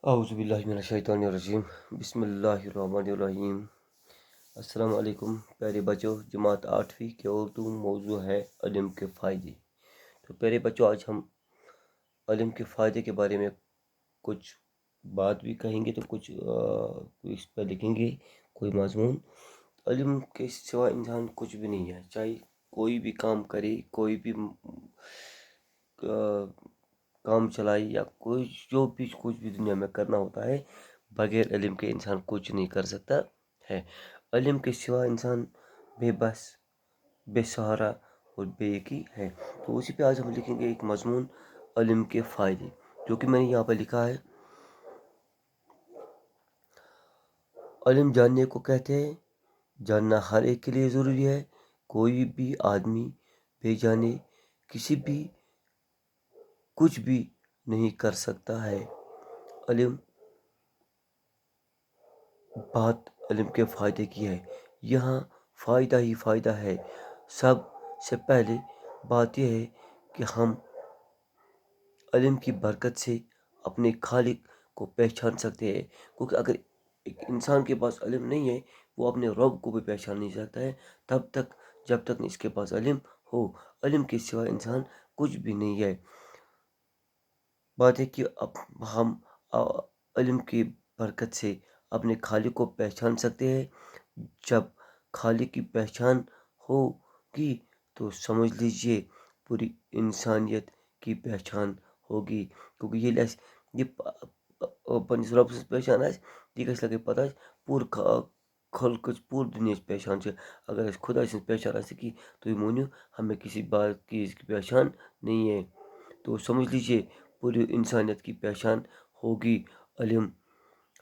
اعوذ باللہ من الشیطان الرجیم، بسم اللہ الرحمن الرحیم۔ السلام علیکم پیارے بچوں، جماعت 8ویں کے اردو موضوع ہے علم کے فائدے۔ تو پیارے بچوں، آج ہم علم کے فائدے کے بارے میں کچھ بات بھی کہیں گے، تو کچھ اس پہ لکھیں گے کوئی مضمون۔ علم کے سوا انسان کچھ بھی نہیں ہے، چاہے کوئی بھی کام کرے، کوئی بھی کام چلائے، یا کوئی کچھ بھی دنیا میں کرنا ہوتا ہے، بغیر علم کے انسان کچھ نہیں کر سکتا ہے۔ علم کے سوا انسان بے بس، بے سہارا اور بے یقین ہے۔ تو اسی پہ آج ہم لکھیں گے ایک مضمون، علم کے فائدے، جو کہ میں نے یہاں پہ لکھا ہے۔ علم جاننے کو کہتے ہیں، جاننا ہر ایک کے لیے ضروری ہے۔ کوئی بھی آدمی بے جانے کسی بھی کچھ بھی نہیں کر سکتا ہے۔ بات علم کے فائدے کی ہے، یہاں فائدہ ہی فائدہ ہے۔ سب سے پہلے بات یہ ہے کہ ہم علم کی برکت سے اپنے خالق کو پہچان سکتے ہیں، کیونکہ اگر ایک انسان کے پاس علم نہیں ہے، وہ اپنے رب کو بھی پہچان نہیں سکتا ہے تب تک جب تک اس کے پاس علم ہو۔ علم کے سوا انسان کچھ بھی نہیں ہے۔ بات ہے کہ اب ہم علم کی برکت سے اپنے خالق کو پہچان سکتے ہیں۔ جب خالق کی پہچان ہوگی تو سمجھ لیجئے پوری انسانیت کی پہچان ہوگی، کیونکہ یہ پنس رب سے پہچان ہے، یہ کس لگے پتہ ہے پور خلقچ پور دنیا پہچان سے۔ اگر اس خدا سے پہچان آ سکی تو یہ مونیو ہمیں کسی بات کی اس کی پہچان نہیں ہے۔ تو سمجھ لیجئے پوری انسانیت کی پہچان ہوگی۔ علم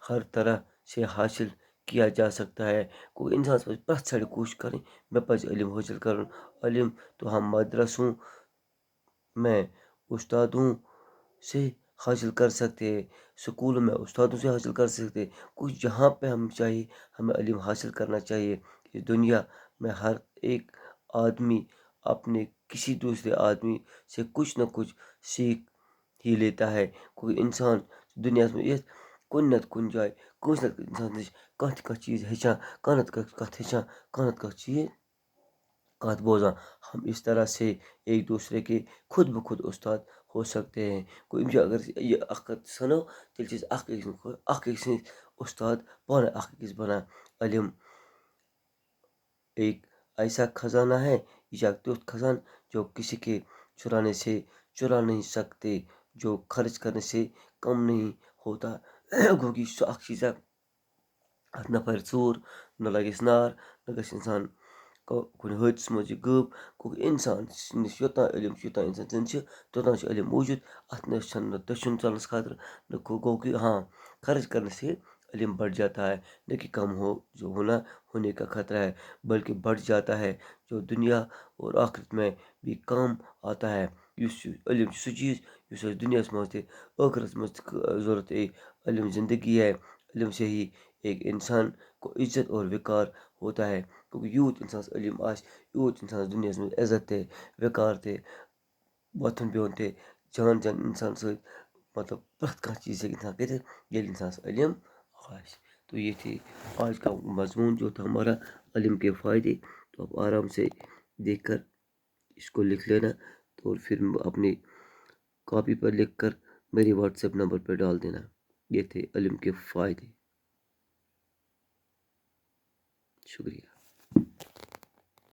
ہر طرح سے حاصل کیا جا سکتا ہے۔ کوئی انسان پرت سڑی کوشش کریں میں پس علم حاصل کروں۔ علم تو ہم مدرسوں میں استادوں سے حاصل کر سکتے ہیں، سکولوں میں استادوں سے حاصل کر سکتے ہیں، کچھ جہاں پہ ہم چاہیے ہمیں علم حاصل کرنا چاہیے۔ اس دنیا میں ہر ایک آدمی اپنے کسی دوسرے آدمی سے کچھ نہ کچھ سیکھ ہی لیتا ہے۔ کوئی انسان دنیا میں یہ کن نت کن جائے کچھ نہ انسان کانت چیز ہیچان، کانت کت ہیچان، کانت چیز کات بوزان۔ ہم اس طرح سے ایک دوسرے کے خود بخود استاد ہو سکتے ہیں۔ کوئی اگر یہ سنو تیل چیز استاد پانا بنا۔ علم ایک ایسا خزانہ ہے، یہ خزان جو کسی کے چرانے سے چرا نہیں سکتے، جو خرچ کرنے سے کم نہیں ہوتا۔ کیونکہ سو اخ چیز نہ پھر ژور، نہ لگس نار، نہ گژھِ انسان کن حادثس مز غٲب۔ کیونکہ انسان نش یوتان علم یوتان انسان زندٕ چھِ توتان چھِ علم موجود۔ اتھ نہ چھنہٕ دٔچھُن ژلنس خاطرٕ نہ گوٚو کہ ہاں خرچ کرنے سے علم بڑھ جاتا ہے، نہ کہ کم جو ہونے کا خطرہ ہے، بلکہ بڑھ جاتا ہے، جو دنیا اور آخرت میں بھی کام آتا ہے۔ علم سہ چیز اس دنیا مز تہ آخرت مز ضرورت ہے۔ علم زندگی ہے، علم سے ہی ایک انسان کو عزت اور وقار ہوتا ہے۔ کیونکہ یوت انسان علم آس یوت انسان دنیا میں عزت تہ وقار تہ وتھن بہن تہ جان انسان ست مطلب پرت کھانا چیز انسان کر یل انسان علم آس۔ تو یہ تھے آج کا مضمون جو تھا ہمارا علم کے فائدے۔ تو آپ آرام سے دیکھ کر اس کو لکھ لینا، تو پھر اپنی کاپی پر لکھ کر میرے واٹس ایپ نمبر پر ڈال دینا۔ یہ تھے علم کے فائدے۔ شکریہ۔